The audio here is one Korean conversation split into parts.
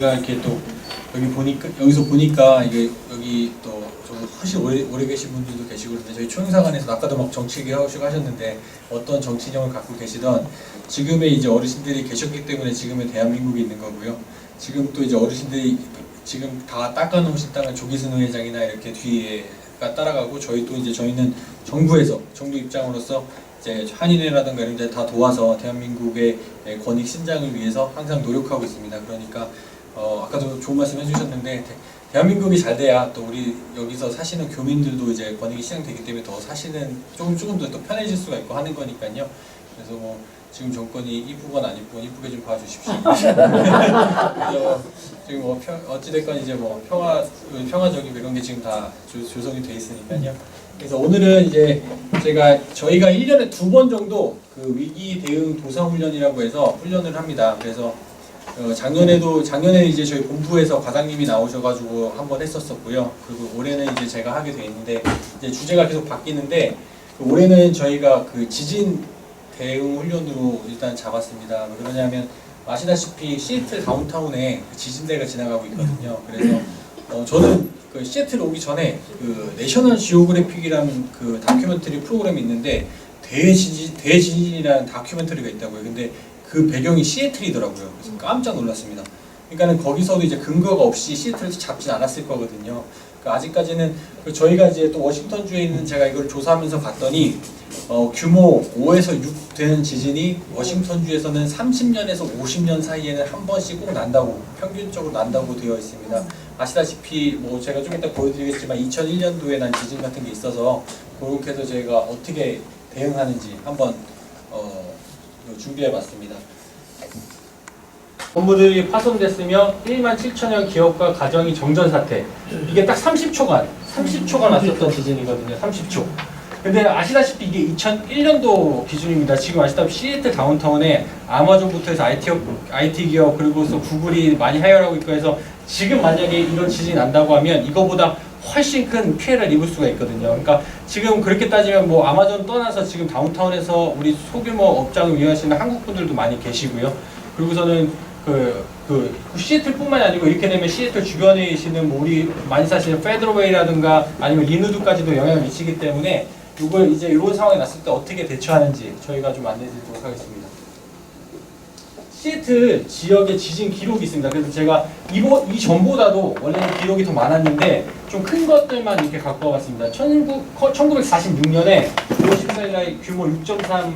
제가 이렇게 또 여기서 보니까 이게 여기 또 좀 훨씬 오래 계신 분들도 계시고 그런데 저희 총영사관에서 아까도 막 정치 얘기하시고 하셨는데 어떤 정치인형을 갖고 계시던 지금의 이제 어르신들이 계셨기 때문에 지금의 대한민국이 있는 거고요. 지금 또 이제 어르신들이 지금 다 닦아놓으신 땅을 조기순 회장이나 이렇게 뒤에가 따라가고 저희는 정부에서 정부 입장으로서 이제 한인회라든가 이런 데 다 도와서 대한민국의 권익 신장을 위해서 항상 노력하고 있습니다. 그러니까 아까도 좋은 말씀 해주셨는데 대한민국이 잘 돼야 또 우리 여기서 사시는 교민들도 이제 권익이 시행되기 때문에 더 사시는 조금 더 편해질 수가 있고 하는 거니까요. 그래서 뭐 지금 정권이 이쁘건 안 이쁘건 이쁘게 좀 봐주십시오. 그래서 지금 뭐 어찌됐건 이제 뭐 평화적이고 이런 게 지금 다 조성이 돼 있으니까요. 그래서 오늘은 이제 저희가 1년에 2번 정도 그 위기 대응 도사훈련이라고 해서 훈련을 합니다. 그래서 작년에 이제 저희 본부에서 과장님이 나오셔가지고 한번 했었었고요. 그리고 올해는 이제 제가 하게 돼 있는데 이제 주제가 계속 바뀌는데 올해는 저희가 그 지진 대응 훈련으로 일단 잡았습니다. 왜 그러냐면 아시다시피 시애틀 다운타운에 지진대가 지나가고 있거든요. 그래서 저는 그 시애틀 오기 전에 그 내셔널 지오그래픽이라는 그 다큐멘터리 프로그램이 있는데 대지진이라는 다큐멘터리가 있다고요. 근데 그 배경이 시애틀이더라고요. 그래서 깜짝 놀랐습니다. 그러니까는 거기서도 이제 근거가 없이 시애틀을 잡진 않았을 거거든요. 그러니까 아직까지는 저희가 이제 또 워싱턴주에 있는 제가 이걸 조사하면서 봤더니 규모 5에서 6 되는 지진이 워싱턴주에서는 30년에서 50년 사이에는 한 번씩 꼭 난다고 평균적으로 난다고 되어 있습니다. 아시다시피 뭐 제가 좀 이따 보여드리겠지만 2001년도에 난 지진 같은 게 있어서 그렇게 해서 저희가 어떻게 대응하는지 한번 준비해봤습니다. 건물들이 파손됐으며 1만 7천여 기업과 가정이 정전사태. 이게 딱 30초간 왔었던 지진이거든요. 30초. 근데 아시다시피 이게 2001년도 기준입니다. 지금 아시다시피 시애틀 다운타운에 아마존부터 해서 IT 기업 그리고서 구글이 많이 하혈하고 있고 해서 지금 만약에 이런 지진이 난다고 하면 이거보다 훨씬 큰 피해를 입을 수가 있거든요. 그러니까 지금 그렇게 따지면 뭐 아마존 떠나서 지금 다운타운에서 우리 소규모 업장을 운영하시는 한국 분들도 많이 계시고요. 그리고서는 그 시애틀뿐만이 아니고 이렇게 되면 시애틀 주변에 계시는 뭐 우리 많이 사시는 페드로웨이라든가 아니면 리누드까지도 영향을 미치기 때문에 이걸 이제 이런 상황이 났을 때 어떻게 대처하는지 저희가 좀 안내드리도록 하겠습니다. 시애틀 지역에 지진 기록이 있습니다. 그래서 제가 이 전보다도 원래는 기록이 더 많았는데 좀 큰 것들만 이렇게 갖고 와봤습니다. 1946년에 5월 14일날 규모 6.3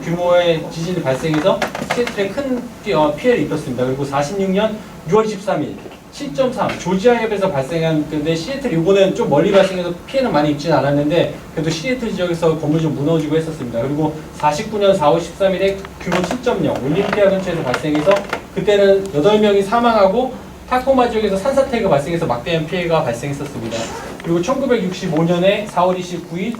규모의 지진이 발생해서 시애틀에 큰 피해를 입혔습니다. 그리고 46년 6월 13일 7.3 조지아협에서 발생한 건데 시애틀 이거는 좀 멀리 발생해서 피해는 많이 입지는 않았는데 그래도 시애틀 지역에서 건물이 좀 무너지고 했었습니다. 그리고 49년 4월 13일에 규모 7.0 올림피아 근처에서 발생해서 그때는 8명이 사망하고 타코마 지역에서 산사태가 발생해서 막대한 피해가 발생했었습니다. 그리고 1965년에 4월 29일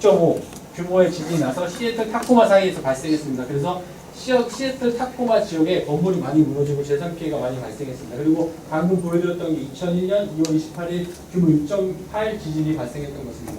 6.5 규모의 지진이 나서 시애틀 타코마 사이에서 발생했습니다. 그래서 시애틀 타코마 지역에 건물이 많이 무너지고 재산 피해가 많이 발생했습니다. 그리고 방금 보여드렸던 게 2001년 2월 28일 규모 6.8 지진이 발생했던 것입니다.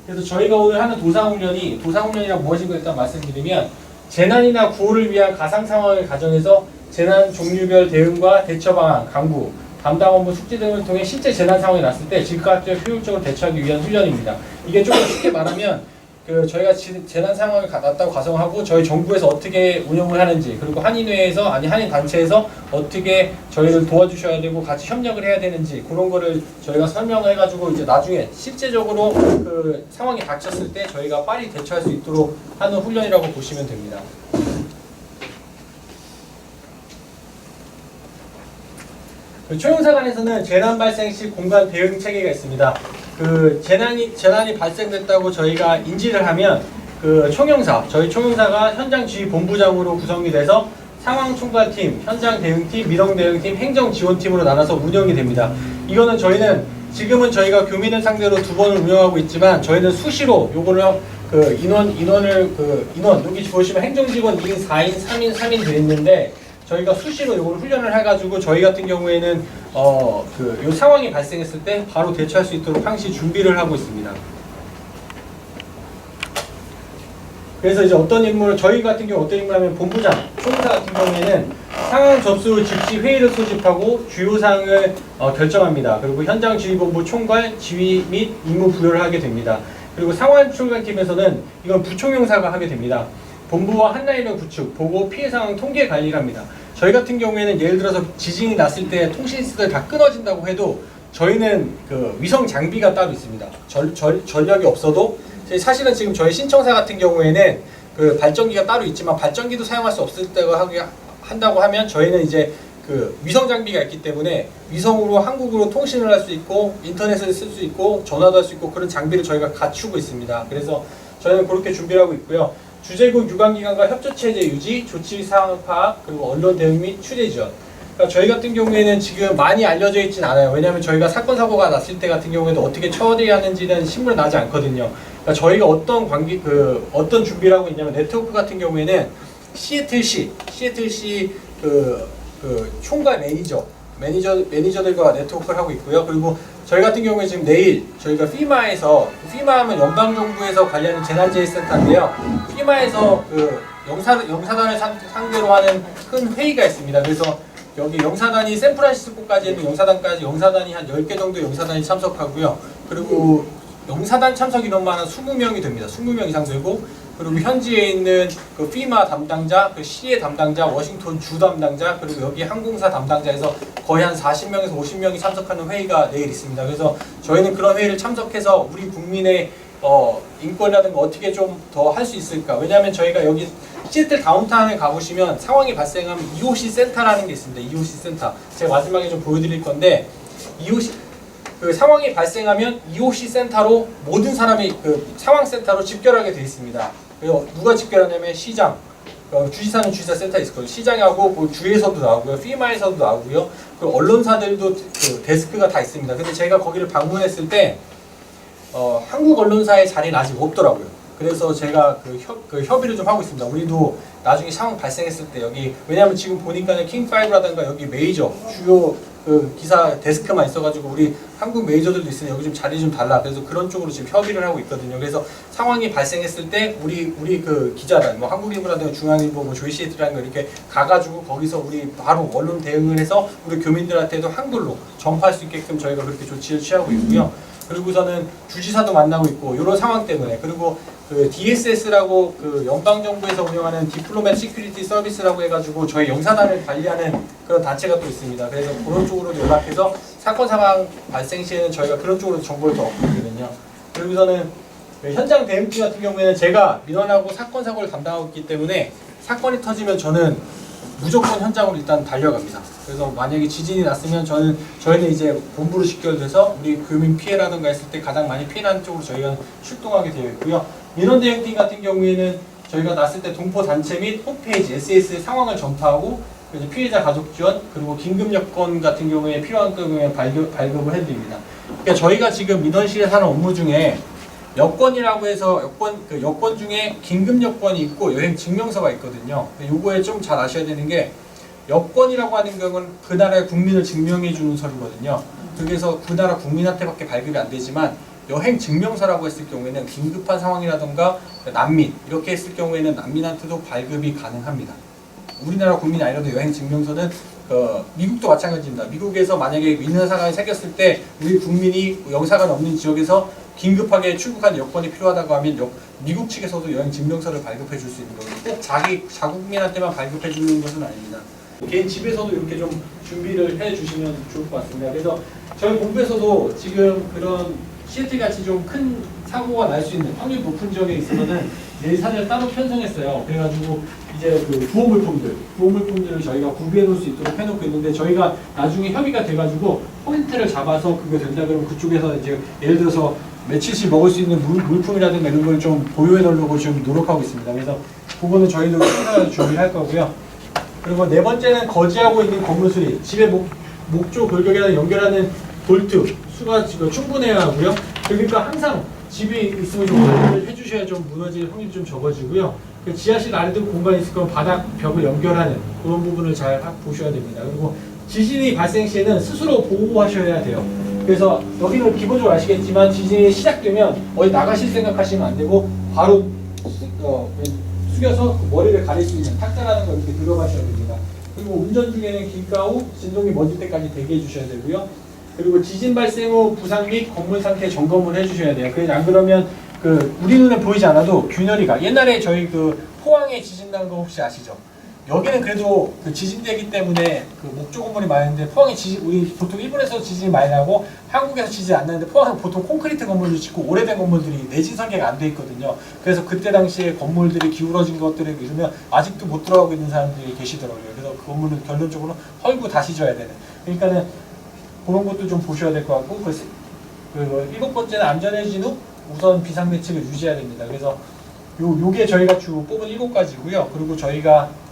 그래서 저희가 오늘 하는 도상훈련이란 무엇인가 일단 말씀드리면 재난이나 구호를 위한 가상 상황을 가정해서 재난 종류별 대응과 대처 방안, 강구, 담당 업무 숙지 등을 통해 실제 재난 상황이 났을 때 즉각적 효율적으로 대처하기 위한 훈련입니다. 이게 조금 쉽게 말하면 저희가 재난 상황을 났다고 가정하고 저희 정부에서 어떻게 운영을 하는지 그리고 한인회에서 한인 단체에서 어떻게 저희를 도와주셔야 되고 같이 협력을 해야 되는지 그런 거를 저희가 설명을 해가지고 이제 나중에 실제적으로 그 상황이 닥쳤을 때 저희가 빨리 대처할 수 있도록 하는 훈련이라고 보시면 됩니다. 총영사관에서는 재난 발생 시 공간 대응 체계가 있습니다. 재난이 발생됐다고 저희가 인지를 하면 저희 총영사가 현장 지휘 본부장으로 구성이 돼서 상황 총괄팀, 현장 대응팀, 민원 대응팀, 행정 지원팀으로 나눠서 운영이 됩니다. 이거는 지금은 저희가 교민을 상대로 2번을 운영하고 있지만 저희는 수시로 요거를 인원 여기 보시면 행정직원 2인, 4인, 3인, 3인 되어 있는데 저희가 수시로 이걸 훈련을 해가지고 저희 같은 경우에는 요 상황이 발생했을 때 바로 대처할 수 있도록 항시 준비를 하고 있습니다. 그래서 이제 어떤 임무를 저희 같은 경우 어떤 임무를 하면 본부장, 총무사 같은 경우에는 상황 접수 후 즉시 회의를 소집하고 주요 사항을 결정합니다. 그리고 현장 지휘본부 총괄 지휘 및 임무 부여를 하게 됩니다. 그리고 상황 출간팀에서는 이건 부총용사가 하게 됩니다. 본부와 한라인을 구축, 보고 피해 상황 통계 관리를 합니다. 저희 같은 경우에는 예를 들어서 지진이 났을 때 통신 시설이 다 끊어진다고 해도 저희는 그 위성 장비가 따로 있습니다. 전력이 없어도 사실은 지금 저희 신청사 같은 경우에는 그 발전기가 따로 있지만 발전기도 사용할 수 없을 때가 한다고 하면 저희는 이제 그 위성 장비가 있기 때문에 위성으로 한국으로 통신을 할 수 있고 인터넷을 쓸 수 있고 전화도 할 수 있고 그런 장비를 저희가 갖추고 있습니다. 그래서 저희는 그렇게 준비를 하고 있고요. 주재국 유관기관과 협조체제 유지, 조치 사항 파악, 그리고 언론 대응 및 취재 지원. 그러니까 저희 같은 경우에는 지금 많이 알려져 있진 않아요. 왜냐하면 저희가 사건 사고가 났을 때 같은 경우에도 어떻게 처리하는지는 신문에 나지 않거든요. 그러니까 저희가 어떤 준비를 하고 있냐면 네트워크 같은 경우에는 시애틀시 총괄 매니저들과 네트워크를 하고 있고요. 그리고 저희 같은 경우에 지금 내일 저희가 피마하면 연방정부에서 관리하는 재난재해센터인데요. 피마에서 그 영사단을 상대로 하는 큰 회의가 있습니다. 그래서 여기 영사단이 샌프란시스코까지 있는 영사단이 한 10개 정도 영사단이 참석하고요. 그리고 영사단 참석 인원만 한 20명이 됩니다. 20명 이상 되고, 그리고 현지에 있는 그 피마 담당자, 그 시의 담당자, 워싱턴 주 담당자, 그리고 여기 항공사 담당자에서 거의 한 40명에서 50명이 참석하는 회의가 내일 있습니다. 그래서 저희는 그런 회의를 참석해서 우리 국민의 인권이라든가 어떻게 좀 더 할 수 있을까. 왜냐하면 저희가 여기 시애틀 다운타운에 가보시면 상황이 발생하면 EOC 센터라는 게 있습니다. EOC 센터. 제가 마지막에 좀 보여드릴 건데, 그 상황이 발생하면 EOC 센터로 모든 사람이 그 상황 센터로 집결하게 되어 있습니다. 그래서 누가 집결하냐면 시장, 주지사는 주지사 센터 있을 거예요. 시장하고 뭐 주에서도 나오고요, 피마에서도 나오고요. 그리고 언론사들도 그 데스크가 다 있습니다. 근데 제가 거기를 방문했을 때 한국 언론사의 자리는 아직 없더라고요. 그래서 제가 그 협의를 좀 하고 있습니다. 우리도 나중에 상황 발생했을 때 여기, 왜냐하면 지금 보니까는 킹5라든가 여기 메이저 주요 그 기사 데스크만 있어가지고 우리 한국 메이저들도 있으니 여기 좀 자리 좀 달라. 그래서 그런 쪽으로 지금 협의를 하고 있거든요. 그래서 상황이 발생했을 때 우리 그 기자단, 뭐 한국일보라든가 중앙일보, 뭐 조이시애틀이라는 거 이렇게 가가지고 거기서 우리 바로 언론 대응을 해서 우리 교민들한테도 한글로 전파할 수 있게끔 저희가 그렇게 조치를 취하고 있고요. 그리고서는 주지사도 만나고 있고 이런 상황 때문에, 그리고 그 DSS라고 그 연방정부에서 운영하는 디플로맷 시큐리티 서비스라고 해가지고 저희 영사단을 관리하는 그런 단체가 또 있습니다. 그래서 그런 쪽으로 연락해서 사건 상황 발생 시에는 저희가 그런 쪽으로 정보를 더 얻고 있거든요. 그리고서는 현장 대응팀 같은 경우에는 제가 민원하고 사건 사고를 담당하고 있기 때문에 사건이 터지면 저는 무조건 현장으로 일단 달려갑니다. 그래서 만약에 지진이 났으면 저희는 이제 본부로 직결돼서 우리 교민 피해라든가 했을 때 가장 많이 피해나는 쪽으로 저희가 출동하게 되어 있고요. 민원 대응팀 같은 경우에는 저희가 났을 때 동포 단체 및 홈페이지, SS의 상황을 전파하고 피해자 가족 지원, 그리고 긴급 여건 같은 경우에 필요한 경우에 발급을 해드립니다. 그러니까 저희가 지금 민원실에서 하는 업무 중에 여권이라고 해서 여권 중에 긴급 여권이 있고 여행 증명서가 있거든요. 요거에 좀 잘 아셔야 되는 게, 여권이라고 하는 경우는 그 나라의 국민을 증명해 주는 서류거든요. 그래서 그 나라 국민한테밖에 발급이 안 되지만, 여행 증명서라고 했을 경우에는 긴급한 상황이라던가 난민 이렇게 했을 경우에는 난민한테도 발급이 가능합니다. 우리나라 국민이 아니라도 여행 증명서는 미국도 마찬가지입니다. 미국에서 만약에 민원 사건이 생겼을 때 우리 국민이 영사관 없는 지역에서 긴급하게 출국한 여권이 필요하다고 하면 미국 측에서도 여행 증명서를 발급해 줄 수 있는 거고, 꼭 자국민한테만 발급해 주는 것은 아닙니다. 개인 집에서도 이렇게 좀 준비를 해 주시면 좋을 것 같습니다. 그래서 저희 본부에서도 지금 그런 시애틀 같이 좀 큰 사고가 날 수 있는 확률 높은 지역에 있어서는 예산을 따로 편성했어요. 그래가지고 이제 그 구호물품들을 저희가 구비해 놓을 수 있도록 해놓고 있는데, 저희가 나중에 협의가 돼가지고 포인트를 잡아서 그거 된다 그러면 그쪽에서 이제 예를 들어서 며칠씩 먹을 수 있는 물품이라든가 이런 걸 좀 보유해 놓으려고 지금 노력하고 있습니다. 그래서 그거는 저희도 생각해서 준비를 할 거고요. 그리고 네 번째는 거지하고 있는 건물 수리, 집의 목조 골격이랑 연결하는 볼트 수가 지금 충분해야 하고요. 그러니까 항상 집이 있으면 좀 관리를 해주셔야 좀 무너질 확률이 좀 적어지고요. 그 지하실 아래도 공간이 있을 거면 바닥 벽을 연결하는 그런 부분을 잘 보셔야 됩니다. 그리고 지진이 발생 시에는 스스로 보호하셔야 돼요. 그래서 여기는 기본적으로 아시겠지만 지진이 시작되면 어디 나가실 생각하시면 안 되고 바로 숙여서 그 머리를 가릴 수 있는 탁자라는 걸 이렇게 들어가셔야 됩니다. 그리고 운전 중에는 길가 후 진동이 멎을 때까지 대기해 주셔야 되고요. 그리고 지진 발생 후 부상 및 건물 상태 점검을 해주셔야 돼요. 그래서 안 그러면 그 우리 눈에 보이지 않아도 균열이가 옛날에 저희 그 포항에 지진 난 거 혹시 아시죠? 여기는 그래도 그 지진대기 때문에 그 목조 건물이 많은데 포항에 지진 우리 보통 일본에서 지진이 많이 나고 한국에서 지진 안 나는데 포항은 보통 콘크리트 건물을 짓고 오래된 건물들이 내진 설계가 안 돼 있거든요. 그래서 그때 당시에 건물들이 기울어진 것들을 이루면 아직도 못 들어가고 있는 사람들이 계시더라고요. 그래서 그 건물은 결론적으로 헐고 다시 져야 되는. 그러니까는 그런 것도 좀 보셔야 될 것 같고 그리고 일곱 번째는 안전해진 후 우선 비상 대책을 유지해야 됩니다. 그래서 요게 저희가 주 뽑은 7가지고요. 그리고 저희가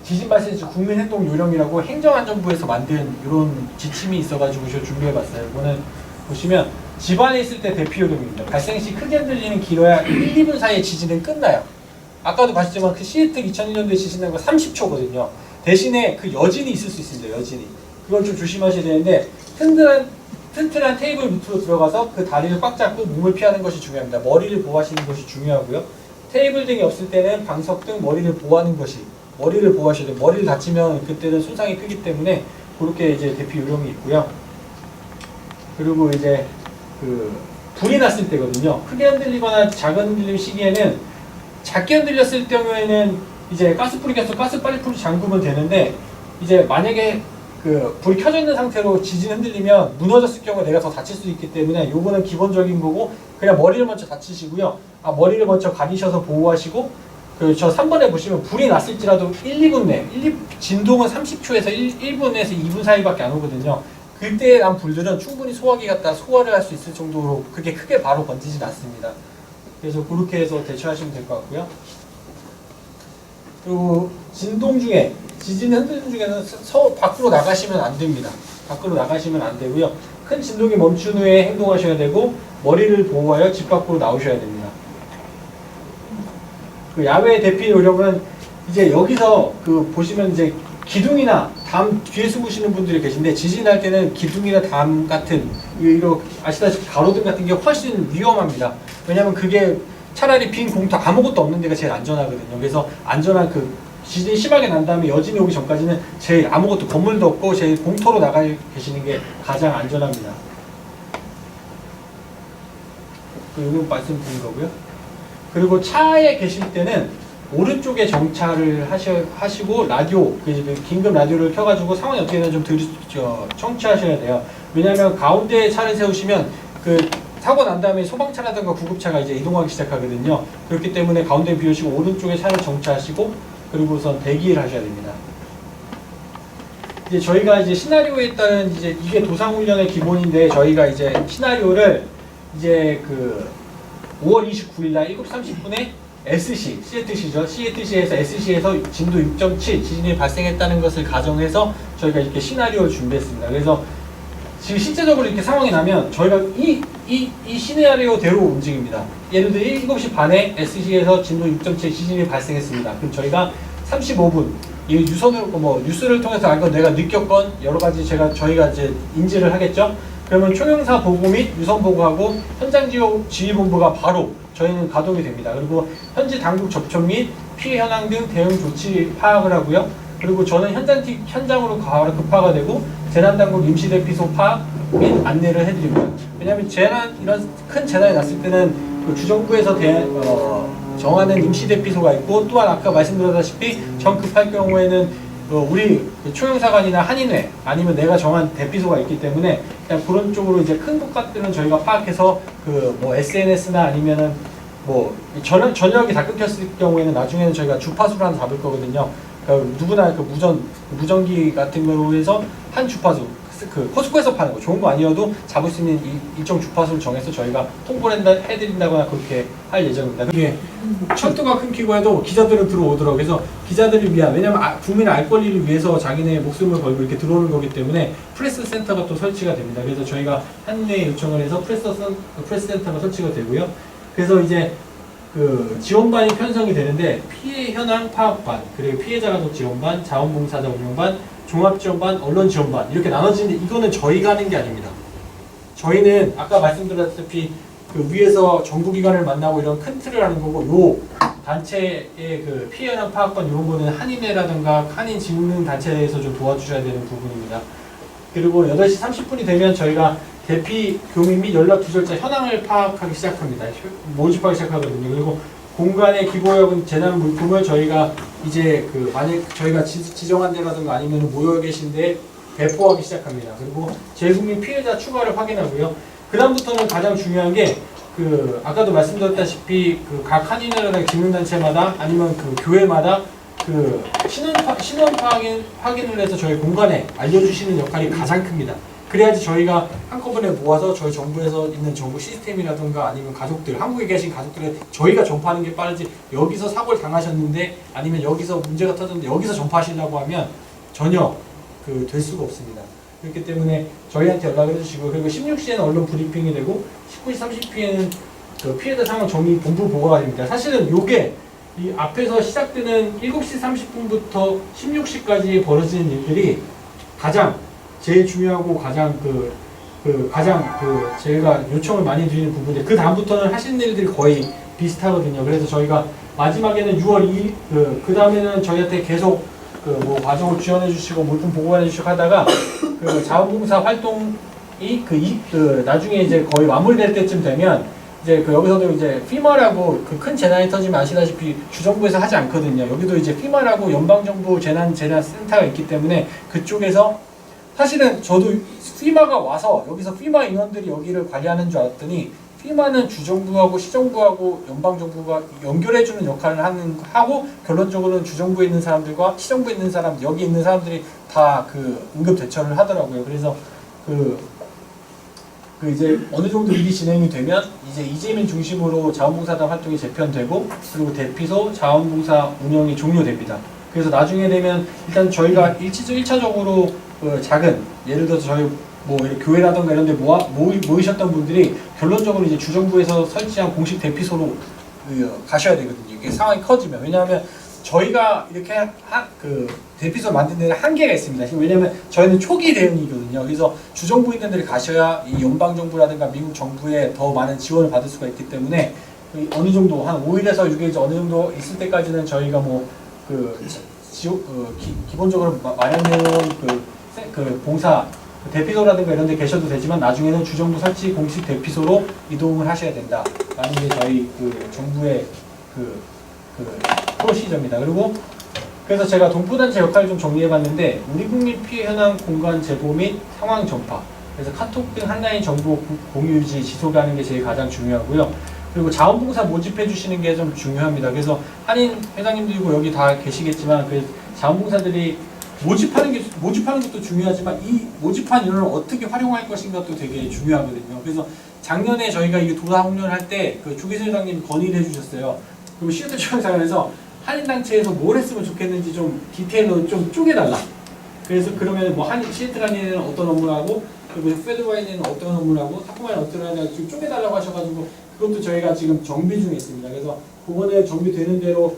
지진 발생 시 국민행동 요령이라고 행정안전부에서 만든 이런 지침이 있어가지고 제가 준비해봤어요. 이거는 보시면 집안에 있을 때 대피 요령입니다. 발생 시 크게 흔들리는 길어야 1, 2분 사이에 지진은 끝나요. 아까도 봤지만 그 시애틀 2002년도에 지진 난 거 30초거든요. 대신에 그 여진이 있을 수 있습니다. 여진이. 그걸 좀 조심하셔야 되는데 튼튼한 테이블 밑으로 들어가서 그 다리를 꽉 잡고 몸을 피하는 것이 중요합니다. 머리를 보호하시는 것이 중요하고요. 테이블 등이 없을 때는 방석 등 머리를 보호하는 것이 머리를 보호하셔야 돼요. 머리를 다치면 그때는 손상이 크기 때문에 그렇게 이제 대피 요령이 있고요. 그리고 이제 그 불이 났을 때거든요. 크게 흔들리거나 작은 흔들림 시기에는 작게 흔들렸을 경우에는 이제 가스불이 켜서 가스 빨리 불이 잠그면 되는데 이제 만약에 그 불이 켜져 있는 상태로 지진 흔들리면 무너졌을 경우에 내가 더 다칠 수 있기 때문에 요거는 기본적인 거고 그냥 머리를 먼저 다치시고요. 머리를 먼저 가리셔서 보호하시고 저 3번에 보시면 불이 났을지라도 1, 2분 내 진동은 30초에서 1분에서 2분 사이밖에 안 오거든요. 그때 난 불들은 충분히 소화기 갖다 소화를 할 수 있을 정도로 그게 크게 바로 번지진 않습니다. 그래서 그렇게 해서 대처하시면 될 것 같고요. 그리고 진동 중에 지진 흔들림 중에는 밖으로 나가시면 안 됩니다. 밖으로 나가시면 안 되고요. 큰 진동이 멈춘 후에 행동하셔야 되고 머리를 보호하여 집 밖으로 나오셔야 됩니다. 그 야외 대피 요령은 이제 여기서 그 보시면 이제 기둥이나 담 뒤에 숨으시는 분들이 계신데 지진할 때는 기둥이나 담 같은 이런 아시다시피 가로등 같은 게 훨씬 위험합니다. 왜냐하면 그게 차라리 빈 공터 아무것도 없는 데가 제일 안전하거든요. 그래서 안전한 그 지진이 심하게 난 다음에 여진이 오기 전까지는 제일 아무것도 건물도 없고 제일 공터로 나가 계시는 게 가장 안전합니다. 이건 말씀드린 거고요. 그리고 차에 계실 때는 오른쪽에 정차를 하시고 라디오, 긴급 라디오를 켜가지고 상황이 어떻게 되는지 좀 청취하셔야 돼요. 왜냐하면 가운데에 차를 세우시면 그 사고 난 다음에 소방차라든가 구급차가 이제 이동하기 시작하거든요. 그렇기 때문에 가운데 비우시고 오른쪽에 차를 정차하시고 그리고 우선 대기를 하셔야 됩니다. 이제 저희가 이제 시나리오에 따른 이제 이게 도상훈련의 기본인데 저희가 이제 시나리오를 이제 그 5월 29일 날 7시 30분에 SC, 시애틀시죠. 시애틀시에서 SC에서 진도 6.7 지진이 발생했다는 것을 가정해서 저희가 이렇게 시나리오를 준비했습니다. 그래서 지금 실제적으로 이렇게 상황이 나면 저희가 이 시나리오대로 움직입니다. 예를 들어 7시 반에 SC에서 진도 6.7 지진이 발생했습니다. 그럼 저희가 35분 이 유선으로 뉴스를 통해서 알건 내가 느꼈건 여러 가지 저희가 이제 인지를 하겠죠. 그러면 총영사 보고 및 유선 보고하고 현장 지휘본부가 바로 저희는 가동이 됩니다. 그리고 현지 당국 접촉 및 피해 현황 등 대응 조치 파악을 하고요. 그리고 저는 현장으로 바로 급파가 되고 재난당국 임시대피소 파악 및 안내를 해드립니다. 왜냐하면 이런 큰 재난이 났을 때는 그 주정부에서 정하는 임시대피소가 있고 또한 아까 말씀드렸다시피 정급할 경우에는 우리 총영사관이나 한인회 아니면 내가 정한 대피소가 있기 때문에 그냥 그런 쪽으로 이제 큰 곳들은 저희가 파악해서 그 SNS나 아니면은 전력이 다 끊겼을 경우에는 나중에는 저희가 주파수를 하나 잡을 거거든요. 그러니까 누구나 그 무전기 같은 거로 해서 한 주파수 그 코스코에서 파는 거 좋은 거 아니어도 잡을 수 있는 일정 주파수를 정해서 저희가 통보를 해드린다거나 그렇게 할 예정입니다. 이게 철도가 끊기고 해도 기자들은 들어오더라고요. 그래서 기자들을 위한 왜냐면 국민의 알 권리를 위해서 자기네 목숨을 걸고 이렇게 들어오는 거기 때문에 프레스 센터가 또 설치가 됩니다. 그래서 저희가 한뇌 요청을 해서 프레스 센터가 설치가 되고요. 그래서 이제 그 지원반이 편성이 되는데 피해 현황 파악반, 그리고 피해자 가족 지원반, 자원봉사자 운영반, 종합지원반, 언론지원반 이렇게 나눠지는데 이거는 저희가 하는 게 아닙니다. 저희는 아까 말씀드렸다시피 그 위에서 정부기관을 만나고 이런 큰 틀을 하는 거고 단체의 그 피해 현황 파악권 이런 거는 한인회라든가 한인 직능 단체에서 좀 도와주셔야 되는 부분입니다. 그리고 8시 30분이 되면 저희가 대피 교민 및 연락 두절자 현황을 파악하기 시작합니다. 모집하기 시작하거든요. 그리고 공간의 기고역은 재난 물품을 저희가 이제 그 만약 저희가 지정한 데라든가 아니면 모여 계신데 배포하기 시작합니다. 그리고 재국민 피해자 추가를 확인하고요. 그 다음부터는 가장 중요한 게 그 아까도 말씀드렸다시피 그 각 한인회라든가 직능단체마다 아니면 그 교회마다 그 신원 확인을 해서 저희 공간에 알려주시는 역할이 가장 큽니다. 그래야지 저희가 한꺼번에 모아서 저희 정부에서 있는 정부 시스템이라든가 아니면 가족들, 한국에 계신 가족들을 저희가 전파하는 게 빠르지, 여기서 사고를 당하셨는데 아니면 여기서 문제가 터졌는데 여기서 전파하시려고 하면 전혀 그 될 수가 없습니다. 그렇기 때문에 저희한테 연락을 해주시고, 그리고 16시에는 언론 브리핑이 되고 19시 30분에는 그 피해자 상황 정리 본부 보고가 됩니다. 사실은 요게 이 앞에서 시작되는 7시 30분부터 16시까지 벌어지는 일들이 가장 제일 중요하고 가장 제가 요청을 많이 드리는 부분인데, 그 다음부터는 하시는 일들이 거의 비슷하거든요. 그래서 저희가 마지막에는 6월 2일 그 다음에는 저희한테 계속 뭐 과정을 지원해 주시고 물품 보고해 주시고 하다가 그 자원봉사 활동이 나중에 이제 거의 마무리될 때쯤 되면 이제 여기서도 이제 피마라고 그 큰 재난이 터지면 아시다시피 주정부에서 하지 않거든요. 여기도 이제 피마라고 연방정부 재난센터가 있기 때문에 그쪽에서, 사실은 저도 피마가 와서 여기서 피마 인원들이 여기를 관리하는 줄 알았더니 피마는 주정부하고 시정부하고 연방정부가 연결해주는 역할을 하고, 결론적으로는 주정부에 있는 사람들과 시정부에 있는 사람, 여기 있는 사람들이 다 그 응급 대처를 하더라고요. 그래서 이제 어느 정도 일이 진행이 되면 이제 이재민 중심으로 자원봉사단 활동이 재편되고, 그리고 대피소 자원봉사 운영이 종료됩니다. 그래서 나중에 되면 일단 저희가 1차적으로 그 작은, 예를 들어서 저희 뭐 교회라던가 이런 데 모이셨던 분들이 결론적으로 이제 주정부에서 설치한 공식 대피소로 가셔야 되거든요. 이게 상황이 커지면. 왜냐하면 저희가 이렇게 대피소 만든 데는 한계가 있습니다. 왜냐하면 저희는 초기 대응이거든요. 그래서 주정부 있는 데를 가셔야 이 연방정부라든가 미국 정부에 더 많은 지원을 받을 수가 있기 때문에 어느 정도 한 5일에서 6일 어느 정도 있을 때까지는 저희가 기본적으로 마련해놓은 봉사 대피소라든가 이런 데 계셔도 되지만 나중에는 주정부 설치 공식 대피소로 이동을 하셔야 된다라는 게 저희 정부의 프로시저입니다. 그래서 제가 동포단체 역할을 좀 정리해봤는데, 우리 국민 피해 현황 공간 제보 및 상황 전파, 그래서 카톡 등 한라인 정보 공유 유지 지속하는 게 제일 가장 중요하고요. 그리고 자원봉사 모집해 주시는 게 좀 중요합니다. 그래서 한인 회장님들이고 여기 다 계시겠지만 그 자원봉사들이 모집하는 것도 중요하지만 이 모집한 인원을 어떻게 활용할 것인가도 되게 중요하거든요. 그래서 작년에 저희가 이 도사 훈련할 때 그 주기세 회장님이 건의를 해주셨어요. 그리고 시어터 초청장에서 한인단체에서 뭘 했으면 좋겠는지 좀 디테일로 좀 쪼개달라. 그래서 그러면 뭐 시애틀한인은 어떤 업무를 하고, 그리고 페드와인은 어떤 업무를 하고, 타코마인 어떤 하냐 좀 쪼개달라고 하셔가지고 그것도 저희가 지금 정비 중에 있습니다. 그래서 그거는 정비되는 대로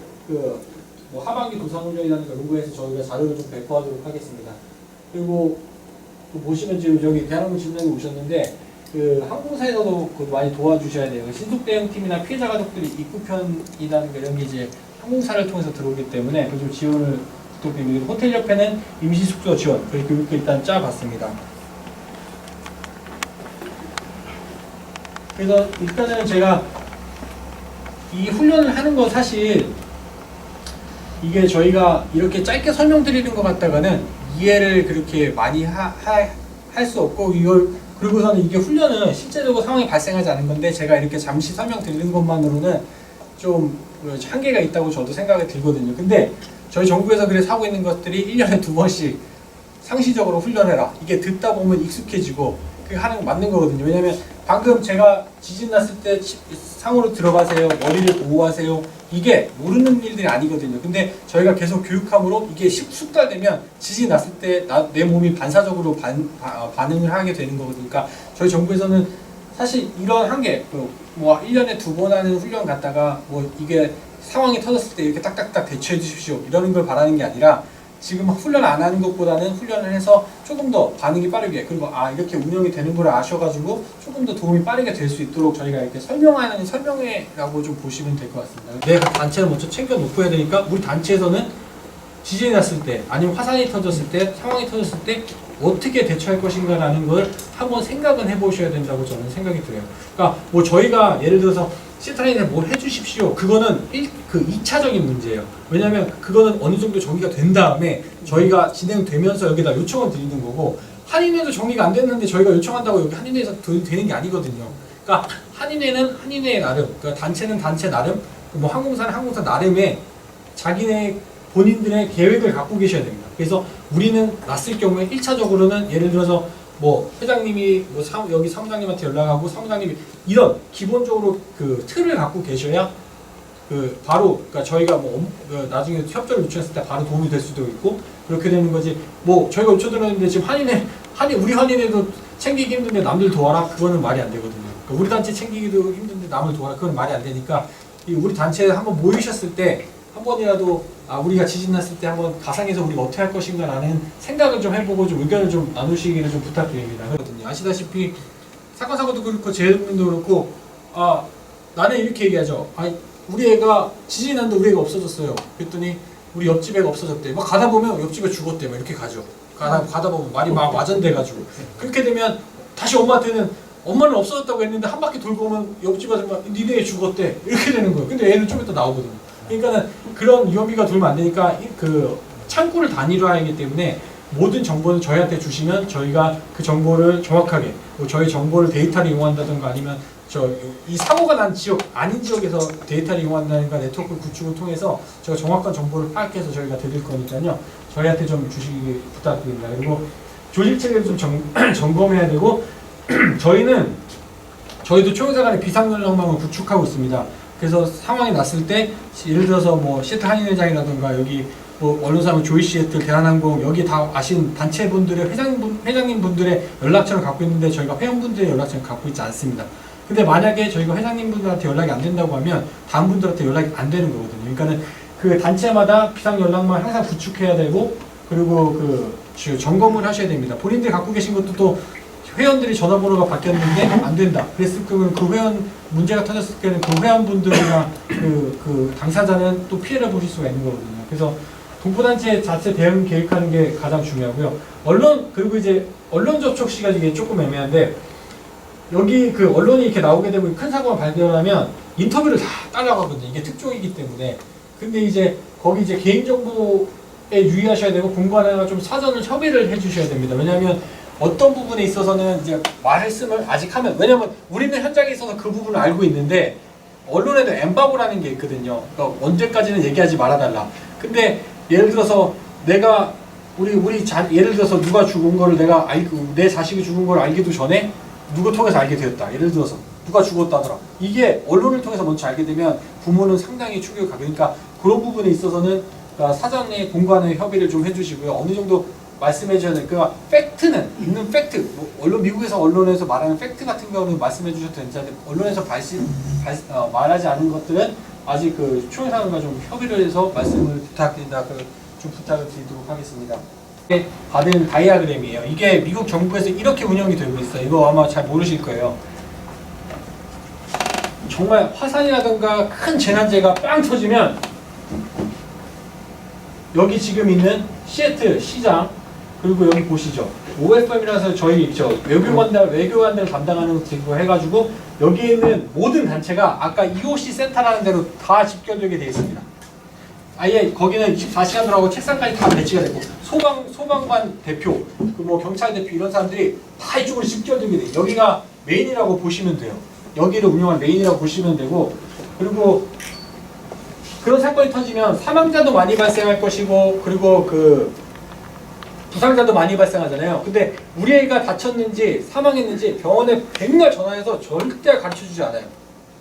뭐 하반기 도사훈련이라는 연구에서 저희가 자료를 좀 배포하도록 하겠습니다. 그리고 보시면 지금 여기 대한항공 진단이 오셨는데 항공사에서도 많이 도와주셔야 돼요. 신속대응팀이나 피해자 가족들이 입구편이라는 이런 게 이제 항공사를 통해서 들어오기 때문에 좀 지원을 부탁드립니다. 호텔 옆에는 임시숙소 지원, 그리고 교육도 일단 짜봤습니다. 그래서 일단은 제가 이 훈련을 하는 건 사실 이게 저희가 이렇게 짧게 설명드리는 것 같다가는 이해를 그렇게 많이 할 수 없고, 그리고서는 이게 훈련은 실제적으로 상황이 발생하지 않은 건데 제가 이렇게 잠시 설명드리는 것만으로는 좀 한계가 있다고 저도 생각이 들거든요. 근데 저희 정부에서 그래서 하고 있는 것들이 1년에 2번씩 상시적으로 훈련해라. 이게 듣다 보면 익숙해지고 그게 하는 거 맞는 거거든요. 왜냐면 방금 제가 지진 났을 때 상으로 들어가세요, 머리를 보호하세요, 이게 모르는 일들이 아니거든요. 근데 저희가 계속 교육함으로 이게 숙달되면 지진 났을 때 내 몸이 반사적으로 반응을 하게 되는 거거든요. 그러니까 저희 정부에서는 사실 이런 한계, 뭐 1년에 2번 하는 훈련 갔다가 뭐 이게 상황이 터졌을 때 이렇게 딱딱딱 대처해 주십시오 이러는 걸 바라는 게 아니라, 지금 훈련 안 하는 것보다는 훈련을 해서 조금 더 반응이 빠르게, 그리고 이렇게 운영이 되는 걸 아셔가지고 조금 더 도움이 빠르게 될 수 있도록 저희가 이렇게 설명하는 설명회라고 좀 보시면 될 것 같습니다. 내가 단체를 먼저 챙겨 놓고 해야 되니까 우리 단체에서는 지진이 났을 때 아니면 화산이 터졌을 때 상황이 터졌을 때 어떻게 대처할 것인가라는 걸 한번 생각은 해보셔야 된다고 저는 생각이 들어요. 그러니까 뭐 저희가 예를 들어서 시트라인에 뭘 해주십시오. 그거는 2차적인 문제예요. 왜냐하면 그거는 어느 정도 정리가 된 다음에 저희가 진행되면서 여기다 요청을 드리는 거고, 한인회도 정리가 안 됐는데 저희가 요청한다고 여기 한인회에서 되는 게 아니거든요. 그러니까 한인회는 한인회의 나름, 그러니까 단체는 단체 나름, 뭐 항공사는 항공사 나름의 자기네 본인들의 계획을 갖고 계셔야 됩니다. 그래서 우리는 났을 경우에 1차적으로는 예를 들어서 뭐 회장님이 뭐 여기 사무장님한테 연락하고 사무장님이 이런 기본적으로 그 틀을 갖고 계셔야 그 바로, 그러니까 저희가 뭐 나중에 협조를 요청했을 때 바로 도움이 될 수도 있고 그렇게 되는 거지. 뭐 저희가 요청드렸는데 지금 우리 한인회도 챙기기 힘든데 남들 도와라, 그거는 말이 안 되거든요. 그러니까 우리 단체 챙기기도 힘든데 남을 도와라, 그건 말이 안 되니까 이 우리 단체에 한번 모이셨을 때 한 번이라도 우리가 지진 났을 때 한번 가상에서 우리가 어떻게 할 것인가라는 생각을 좀 해보고 좀 의견을 좀 나누시기를 좀 부탁드립니다. 아시다시피 사건 사고도 그렇고 재해도 그렇고 나는 이렇게 얘기하죠. 우리 애가 지진이 났는데 우리 애가 없어졌어요. 그랬더니 우리 옆집 애가 없어졌대. 막 가다 보면 옆집에 죽었대. 막 이렇게 가죠. 가다 보면 말이 막 와전돼가지고 그렇게 되면 다시 엄마한테는 엄마는 없어졌다고 했는데 한 바퀴 돌고 오면 옆집 아줌마 니네 애 죽었대. 이렇게 되는 거예요. 근데 애는 좀 이따 나오거든요. 그러니까는 그런 위험비가 돌면 안 되니까 그 창구를 단일화하기 때문에 모든 정보를 저희한테 주시면 저희가 그 정보를 정확하게 저희 정보를 데이터를 이용한다든가 아니면 이 사고가 난 지역 아닌 지역에서 데이터를 이용한다든가 네트워크 구축을 통해서 저희가 정확한 정보를 파악해서 저희가 드릴 거니까요. 저희한테 좀 주시기 부탁드립니다. 그리고 조직 체계를 좀 점검해야 되고 저희도 총회사간의 비상연락망을 구축하고 있습니다. 그래서 상황이 났을 때 예를 들어서 뭐 시애틀 한인회장이라든가 여기 뭐 언론사면 조이 시애틀 대한항공 여기 다 아신 단체분들의 회장님분들의 연락처를 갖고 있는데 저희가 회원분들의 연락처를 갖고 있지 않습니다. 근데 만약에 저희가 회장님분들한테 연락이 안 된다고 하면 다음 분들한테 연락이 안 되는 거거든요. 그러니까는 그 단체마다 비상 연락망을 항상 구축해야 되고 그리고 점검을 하셔야 됩니다. 본인들이 갖고 계신 것도 또 회원들이 전화번호가 바뀌었는데 안 된다. 그랬을 경우는 그 회원 문제가 터졌을 때는 그 회원분들이나 그 당사자는 또 피해를 보실 수가 있는 거거든요. 그래서 동포단체 자체 대응 계획하는 게 가장 중요하고요. 그리고 이제 언론 접촉 시간이 이게 조금 애매한데 여기 그 언론이 이렇게 나오게 되고 큰 사고가 발생하면 인터뷰를 다 따라가거든요. 이게 특종이기 때문에. 근데 이제 거기 이제 개인정보에 유의하셔야 되고 공관회가 좀 사전을 협의를 해주셔야 됩니다. 왜냐하면 어떤 부분에 있어서는 이제 말씀을 아직 하면, 왜냐면 우리는 현장에 있어서 그 부분을 알고 있는데 언론에도 엠바고라는 게 있거든요. 그러니까 언제까지는 얘기하지 말아달라. 근데 예를 들어서 내가 예를 들어서 누가 죽은 거를 내가 알고 내 자식이 죽은 걸 알기도 전에 누구 통해서 알게 되었다. 예를 들어서 누가 죽었다더라. 이게 언론을 통해서 먼저 알게 되면 부모는 상당히 충격을 가게. 그러니까 그런 부분에 있어서는 사전에 공관의 협의를 좀 해주시고요. 어느 정도 말씀해 주셔야 돼요. 그러니까 팩트는 있는 팩트. 미국에서 언론에서 말하는 팩트 같은 경우는 말씀해 주셔도 괜찮은데 언론에서 말하지 않은 것들은 아직 그 총회사님과 좀 협의를 해서 말씀을 부탁드린다. 좀 부탁을 드리도록 하겠습니다. 받은 다이아그램이에요. 이게 미국 정부에서 이렇게 운영이 되고 있어요. 이거 아마 잘 모르실 거예요. 정말 화산이라든가 큰 재난재가 빵 터지면 여기 지금 있는 시애틀 시장 그리고 여기 보시죠. OFM이라서 저희 외교관들 담당하는 거 해가지고 여기에 있는 모든 단체가 아까 EOC 센터라는 데로 다 집결되게 되어 있습니다. 아예 거기는 24시간 들어가고 책상까지 다 배치가 되고 소방관 대표, 뭐 경찰 대표 이런 사람들이 다 이쪽으로 집결되게 돼요. 여기가 메인이라고 보시면 돼요. 여기를 운영한 메인이라고 보시면 되고 그리고 그런 사건이 터지면 사망자도 많이 발생할 것이고 그리고 부상자도 많이 발생하잖아요. 근데 우리 애가 다쳤는지 사망했는지 병원에 백날 전화해서 절대 가르쳐주지 않아요.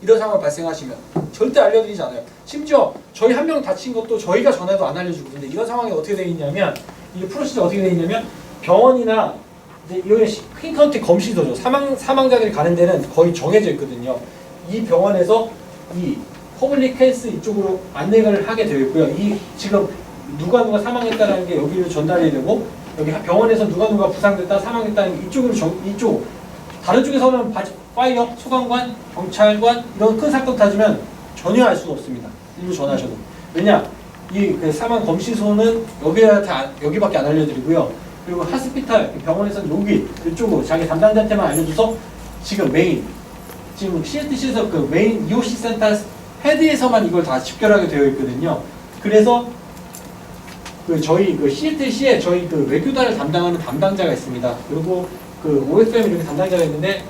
이런 상황 발생하시면 절대 알려드리지 않아요. 심지어 저희 한 명 다친 것도 저희가 전화해도 안 알려주고 근데 이런 상황이 어떻게 되어 있냐면 이게 프로시저 어떻게 되어 있냐면 병원이나 이런 퀸카운티 검시소죠. 사망자들이 가는 데는 거의 정해져 있거든요. 이 병원에서 이 퍼블릭 헬스 이쪽으로 안내를 하게 되어 있고요. 이 지금 누가 사망했다는 게 여기로 전달이 되고 여기 병원에서 누가 부상됐다 사망했다는 게 이쪽으로 이쪽 다른 쪽에서는 파이어, 소방관, 경찰관 이런 큰 사건 터지면 전혀 알 수가 없습니다. 일부 전화하셔도. 왜냐? 그 사망 검시소는 여기밖에 안 알려드리고요. 그리고 하스피탈 병원에서는 여기 이쪽으로 자기 담당자한테만 알려줘서 지금 지금 CLTC에서 그 메인 EOC 센터 헤드에서만 이걸 다 집결하게 되어 있거든요. 그래서 저희 CLTC에 저희 외교단을 담당하는 담당자가 있습니다. 그리고 OFM 이렇게 담당자가 있는데